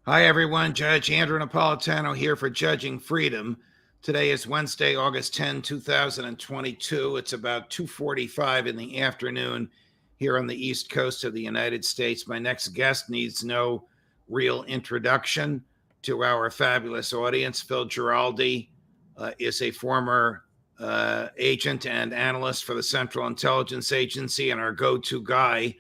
Hi, everyone. Judge Andrew Napolitano here for Judging Freedom. Today is Wednesday, August 10, 2022. It's about 2:45 in the afternoon here on the East Coast of the United States. My next guest needs no real introduction to our fabulous audience. Phil Giraldi is a former agent and analyst for the Central Intelligence Agency and our go-to guy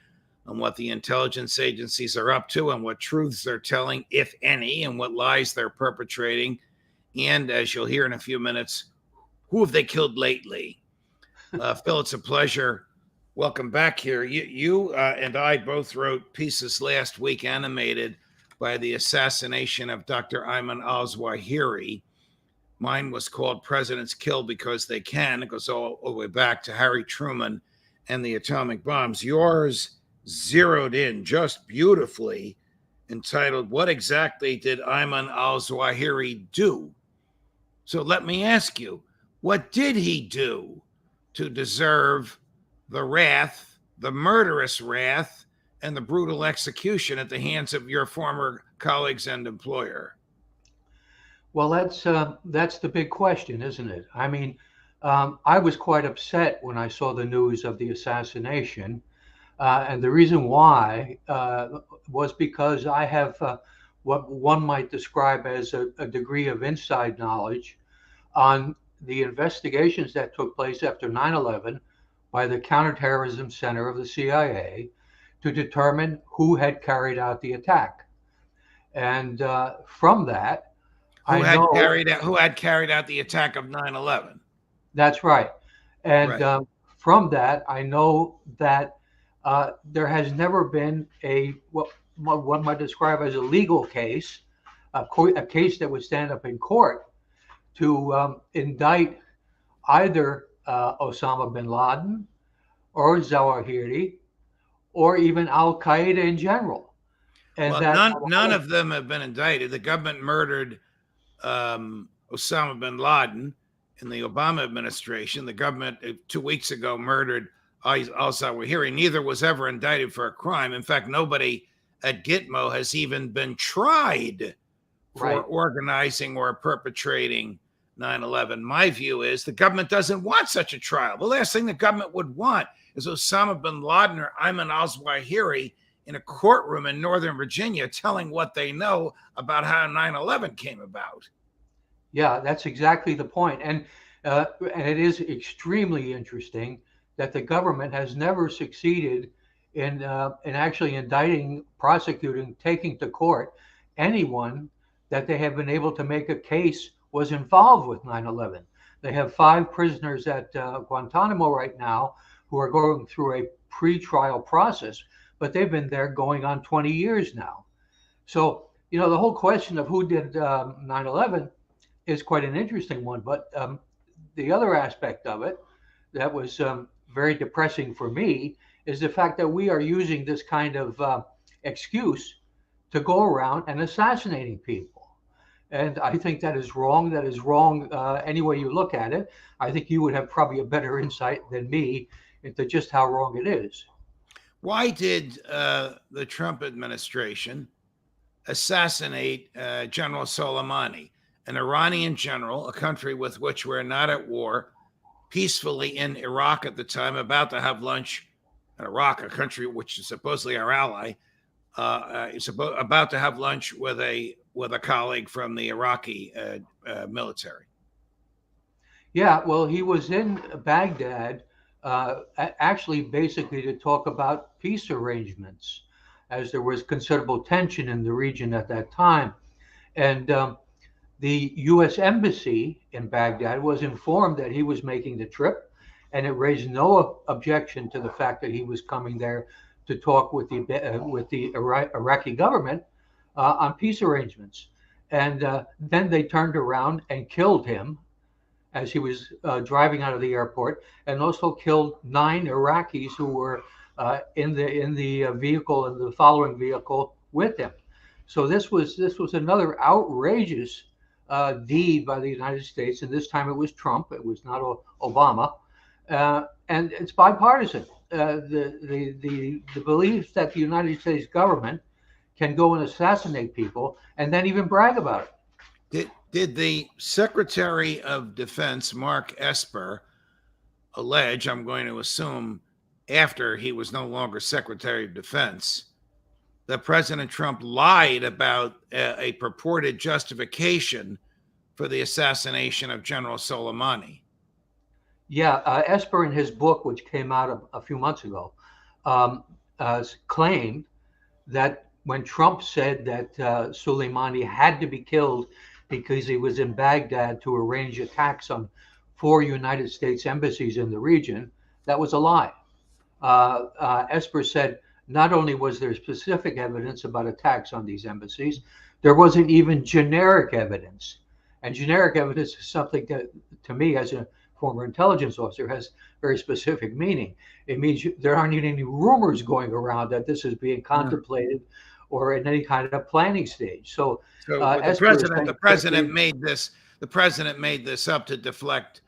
on what the intelligence agencies are up to and what truths they're telling, if any, and what lies they're perpetrating. And as you'll hear in a few minutes, who have they killed lately? Phil, it's a pleasure. Welcome back here. You and I both wrote pieces last week animated by the assassination of Dr. Ayman al-Zawahiri. Mine was called Presidents Kill Because They Can. It goes all the way back to Harry Truman and the atomic bombs. Yours zeroed in just beautifully, entitled, What Exactly Did Ayman al-Zawahiri Do? So let me ask you, what did he do to deserve the wrath, the murderous wrath, and the brutal execution at the hands of your former colleagues and employer? Well, that's the big question, isn't it? I was quite upset when I saw the news of the assassination, and the reason why was because I have what one might describe as a degree of inside knowledge on the investigations that took place after 9/11 by the Counterterrorism Center of the CIA to determine who had carried out the attack. And from that, Who I had know carried out the attack of 9/11? that's right. And Right. from that, I know that there has never been what one might describe as a legal case, a case that would stand up in court to indict either Osama bin Laden or Zawahiri or even Al Qaeda in general. And Well, that none of them have been indicted. The government murdered Osama bin Laden in the Obama administration. The government 2 weeks ago murdered al-Zawahiri. Neither was ever indicted for a crime. In fact, nobody at Gitmo has even been tried for right. organizing or perpetrating 9/11. My view is the government doesn't want such a trial. The last thing the government would want is Osama bin Laden or Ayman al-Zawahiri in a courtroom in Northern Virginia telling what they know about how 9/11 came about. Yeah, that's exactly the point. And it is extremely interesting that the government has never succeeded in actually indicting, prosecuting, taking to court anyone that they have been able to make a case was involved with 9/11. They have 5 prisoners at Guantanamo right now who are going through a pre-trial process, but they've been there going on 20 years now. So, the whole question of who did 9/11 is quite an interesting one. But the other aspect of it that was very depressing for me is the fact that we are using this kind of excuse to go around and assassinating people. And I think that is wrong. That is wrong any way you look at it. I think you would have probably a better insight than me into just how wrong it is. Why did the Trump administration assassinate General Soleimani, an Iranian general, a country with which we're not at war, peacefully in Iraq at the time, about to have lunch in Iraq, a country which is supposedly our ally, is about to have lunch with a colleague from the Iraqi military. Yeah, well, he was in Baghdad, actually, basically to talk about peace arrangements, as there was considerable tension in the region at that time. And the U.S. Embassy in Baghdad was informed that he was making the trip, and it raised no objection to the fact that he was coming there to talk with the Iraqi government on peace arrangements. And then they turned around and killed him as he was driving out of the airport, and also killed 9 Iraqis who were in the vehicle and the following vehicle with him. So this was another outrageous deed by the United States, and this time it was Trump. It was not Obama, and it's bipartisan. The belief that the United States government can go and assassinate people and then even brag about it. Did the Secretary of Defense, Mark Esper, allege, I'm going to assume after he was no longer Secretary of Defense, that President Trump lied about a purported justification for the assassination of General Soleimani? Yeah, Esper in his book, which came out a few months ago, claimed that when Trump said that Soleimani had to be killed because he was in Baghdad to arrange attacks on 4 United States embassies in the region, that was a lie. Esper said not only was there specific evidence about attacks on these embassies, there wasn't even generic evidence. And generic evidence is something that, to me, as a former intelligence officer, has very specific meaning. It means there aren't even any rumors going around that this is being contemplated or in any kind of planning stage. So the president made this up to deflect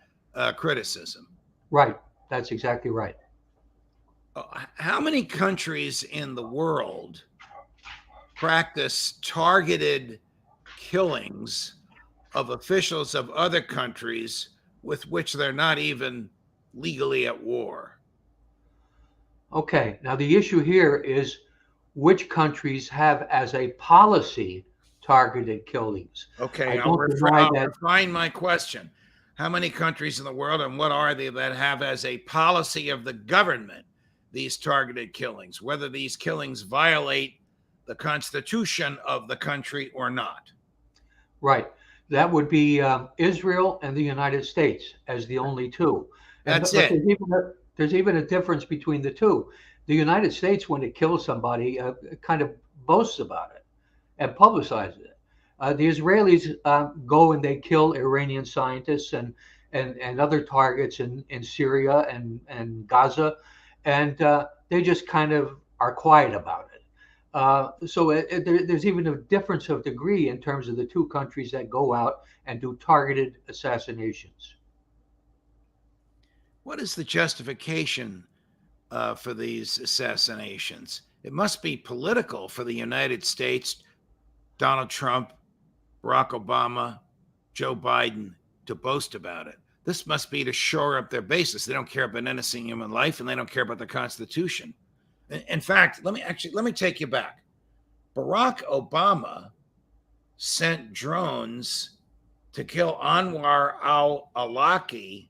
criticism. Right. That's exactly right. How many countries in the world practice targeted killings of officials of other countries with which they're not even legally at war? Okay. Now, the issue here is which countries have as a policy targeted killings. Okay, I'll refine my question. How many countries in the world, and what are they, that have as a policy of the government these targeted killings, whether these killings violate the Constitution of the country or not? Right. That would be Israel and the United States as the only two. That's it. There's even a difference between the two. The United States, when it kills somebody, kind of boasts about it and publicizes it. The Israelis go and they kill Iranian scientists and other targets in Syria and Gaza, and they just kind of are quiet about it. So there's even a difference of degree in terms of the two countries that go out and do targeted assassinations. What is the justification for these assassinations? It must be political for the United States, Donald Trump, Barack Obama, Joe Biden to boast about it. This must be to shore up their bases. They don't care about innocent human life, and they don't care about the Constitution. In fact, let me take you back. Barack Obama sent drones to kill Anwar al-Awlaki,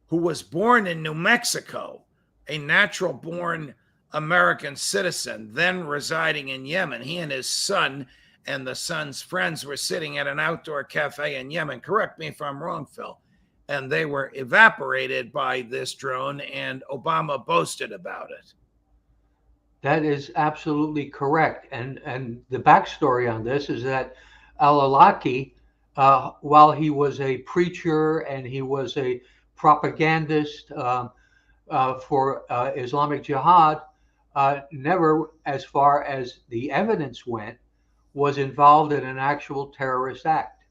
who was born in New Mexico, a natural-born American citizen, then residing in Yemen. He and his son and the son's friends were sitting at an outdoor cafe in Yemen. Correct me if I'm wrong, Phil. And they were evaporated by this drone, and Obama boasted about it. That is absolutely correct. And the backstory on this is that al-Awlaki, while he was a preacher and he was a propagandist for Islamic Jihad, never, as far as the evidence went, was involved in an actual terrorist act.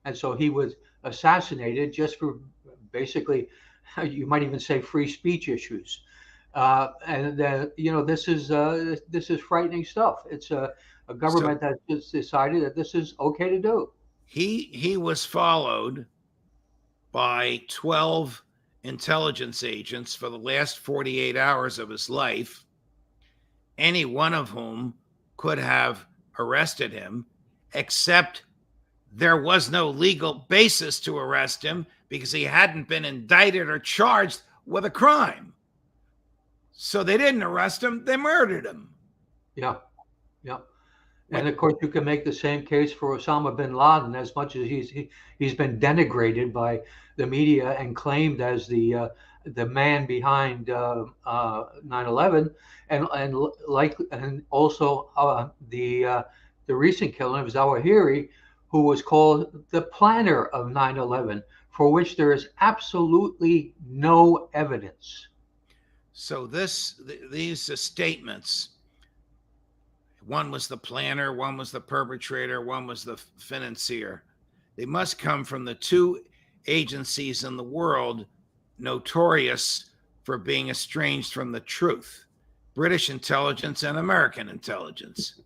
And so he was assassinated just for basically, you might even say, free speech issues. This is frightening stuff. It's a government that just decided that this is okay to do. He was followed by 12 intelligence agents for the last 48 hours of his life, any one of whom could have arrested him, except there was no legal basis to arrest him because he hadn't been indicted or charged with a crime. So they didn't arrest him, they murdered him. Yeah. And of course, you can make the same case for Osama bin Laden, as much as he's been denigrated by the media and claimed as the man behind 9/11, and also the recent killing of Zawahiri, who was called the planner of 9/11, for which there is absolutely no evidence. So these statements, one was the planner, one was the perpetrator, one was the financier. They must come from the two agencies in the world notorious for being estranged from the truth: British intelligence and American intelligence.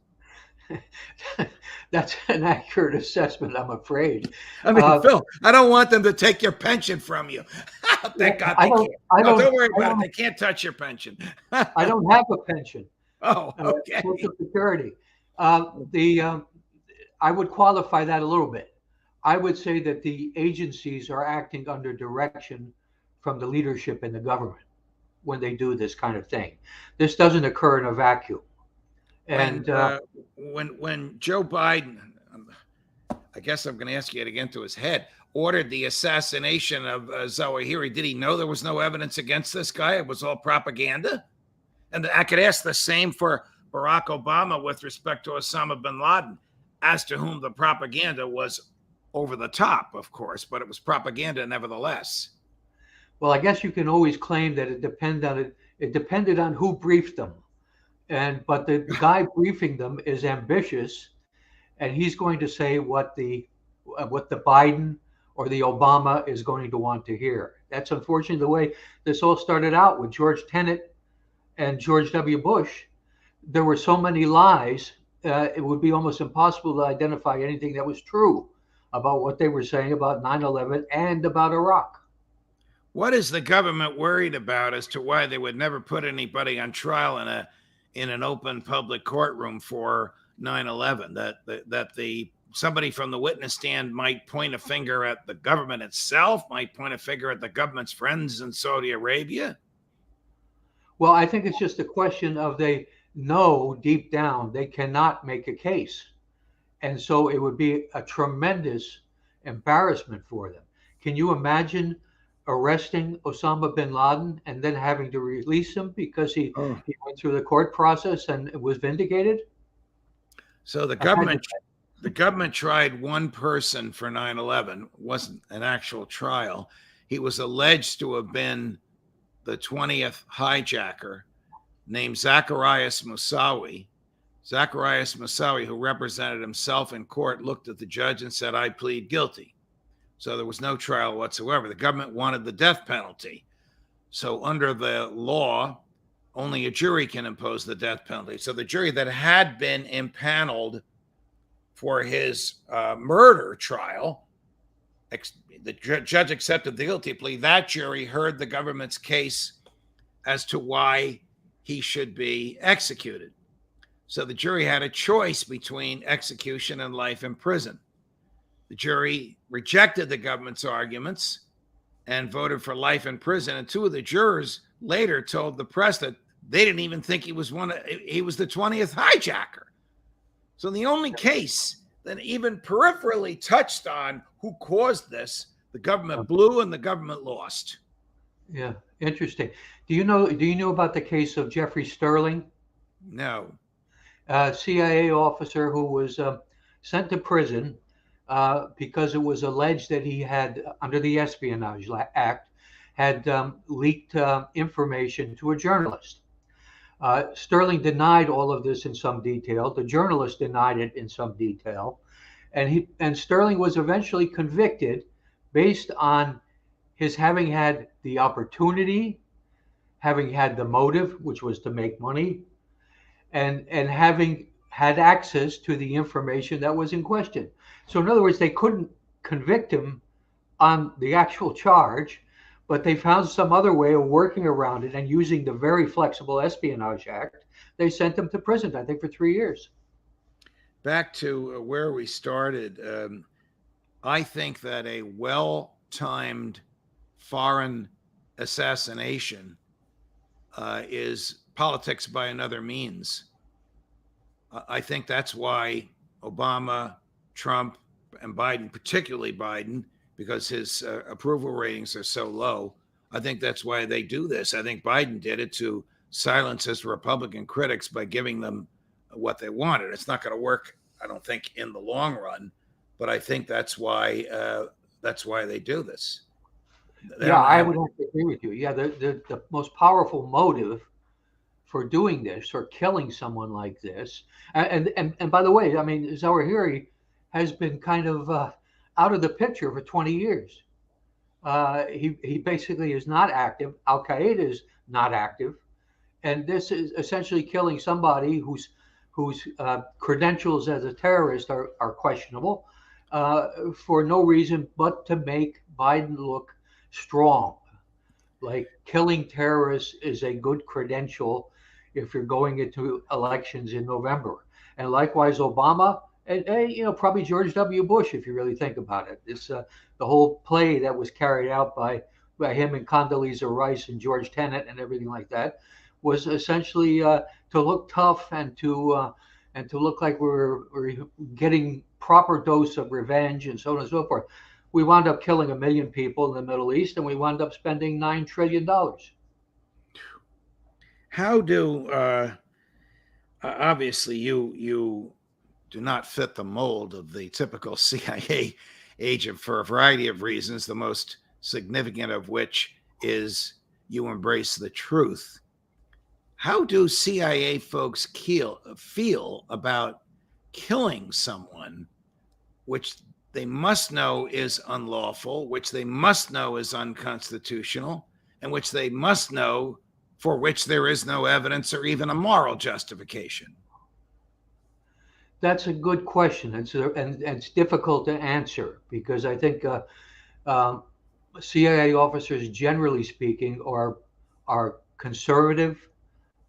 That's an accurate assessment, I'm afraid. I mean, Uh, Phil, I don't want them to take your pension from you. Thank God I they don't, can't. I No, don't, don't worry I about it. don't, They can't touch your pension. I don't have a pension, Oh, Social okay. Security. The I would qualify that a little bit. I would say that the agencies are acting under direction from the leadership in the government when they do this kind of thing. This doesn't occur in a vacuum. When And when Joe Biden, I guess I'm going to ask you to get into his head, ordered the assassination of Zawahiri, did he know there was no evidence against this guy? It was all propaganda? And I could ask the same for Barack Obama with respect to Osama bin Laden, as to whom the propaganda was over the top, of course, but it was propaganda nevertheless. well, I guess you can always claim that it depended on who briefed them. And but the guy briefing them is ambitious, and he's going to say what the Biden or the Obama is going to want to hear. That's unfortunately the way this all started out with George Tenet and George W. Bush. There were so many lies, it would be almost impossible to identify anything that was true about what they were saying about 9/11 and about Iraq. What is the government worried about as to why they would never put anybody on trial in an open public courtroom for 9/11? That the somebody from the witness stand might point a finger at the government itself, might point a finger at the government's friends in Saudi Arabia. Well, I think it's just a question of they know deep down they cannot make a case. And so it would be a tremendous embarrassment for them. Can you imagine arresting Osama bin Laden and then having to release him because Oh. he went through the court process and was vindicated? So the government tried one person for 9/11. It wasn't an actual trial. He was alleged to have been the 20th hijacker, named Zacharias Moussaoui. Zacharias Moussaoui, who represented himself in court, looked at the judge and said, "I plead guilty." So there was no trial whatsoever. The government wanted the death penalty. So under the law, only a jury can impose the death penalty. So the jury that had been impaneled for his murder trial, the judge accepted the guilty plea. That jury heard the government's case as to why he should be executed. So the jury had a choice between execution and life in prison. The jury rejected the government's arguments and voted for life in prison. And two of the jurors later told the press that they didn't even think he was the 20th hijacker. So the only case that even peripherally touched on who caused this, the government blew and the government lost. Yeah, interesting. Do you know about the case of Jeffrey Sterling, No. a CIA officer who was sent to prison because it was alleged that he had, under the Espionage Act, had leaked information to a journalist. Sterling denied all of this in some detail. The journalist denied it in some detail, and Sterling was eventually convicted based on his having had the opportunity, having had the motive, which was to make money, and having had access to the information that was in question. So in other words, they couldn't convict him on the actual charge, but they found some other way of working around it and using the very flexible Espionage Act. They sent him to prison, I think, for 3 years. Back to where we started, I think that a well timed foreign assassination is politics by another means. I think that's why Obama, Trump, and Biden, particularly Biden, because his approval ratings are so low, I think that's why they do this. I think Biden did it to silence his Republican critics by giving them what they wanted. It's not going to work, I don't think, in the long run, but I think that's why they do this. They Yeah, don't I have. would have to agree with you. Yeah, the most powerful motive for doing this or killing someone like this, and by the way, I mean, Zawahiri has been kind of out of the picture for 20 years. He basically is not active. Al Qaeda is not active, and this is essentially killing somebody whose credentials as a terrorist are questionable, for no reason but to make Biden look strong. Like killing terrorists is a good credential if you're going into elections in November. And likewise, Obama and probably George W. Bush, if you really think about it. This the whole play that was carried out by him and Condoleezza Rice and George Tenet and everything like that was essentially to look tough and to look like we're getting proper dose of revenge and so on and so forth. We wound up killing 1 million people in the Middle East, and we wound up spending $9 trillion. How do obviously you do not fit the mold of the typical CIA agent for a variety of reasons, the most significant of which is you embrace the truth. How do CIA folks feel about killing someone, which they must know is unlawful, which they must know is unconstitutional, and which they must know for which there is no evidence or even a moral justification? That's a good question, and it's difficult to answer because I think um, CIA officers, generally speaking, are conservative.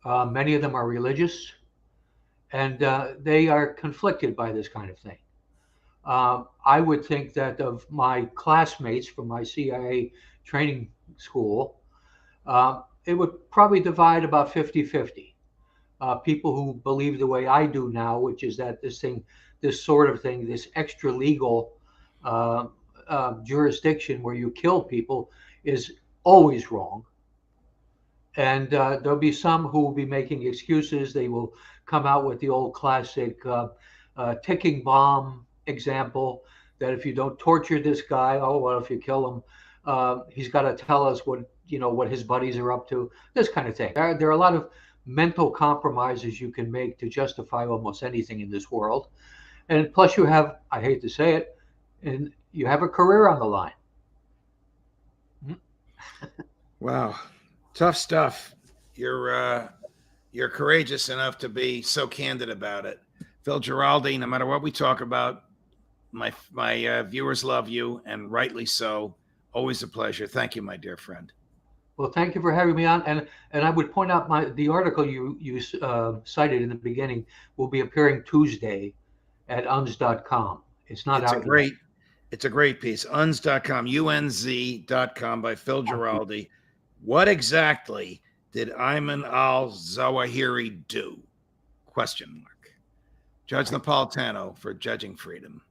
Many of them are religious, and they are conflicted by this kind of thing. I would think that of my classmates from my CIA training school, it would probably divide about 50-50. People who believe the way I do now, which is that this sort of thing, this extra legal uh, jurisdiction where you kill people is always wrong. And there'll be some who will be making excuses. They will come out with the old classic ticking bomb example that if you don't torture this guy, oh well, if you kill him, he's got to tell us what his buddies are up to. This kind of thing. There are a lot of mental compromises you can make to justify almost anything in this world. And plus, you have, I hate to say it, and you have a career on the line. Wow, tough stuff. You're courageous enough to be so candid about it. Phil Giraldi, no matter what we talk about, my viewers love you, and rightly so. Always a pleasure. Thank you, my dear friend. Well, thank you for having me on. And I would point out the article you cited in the beginning will be appearing Tuesday at uns.com. It's not It's a out great yet. it's a great piece. Unz.com, unz.com by Phil Thank you. Giraldi. What exactly did Ayman al-Zawahiri do? Question mark. Judge Napolitano for Judging Freedom.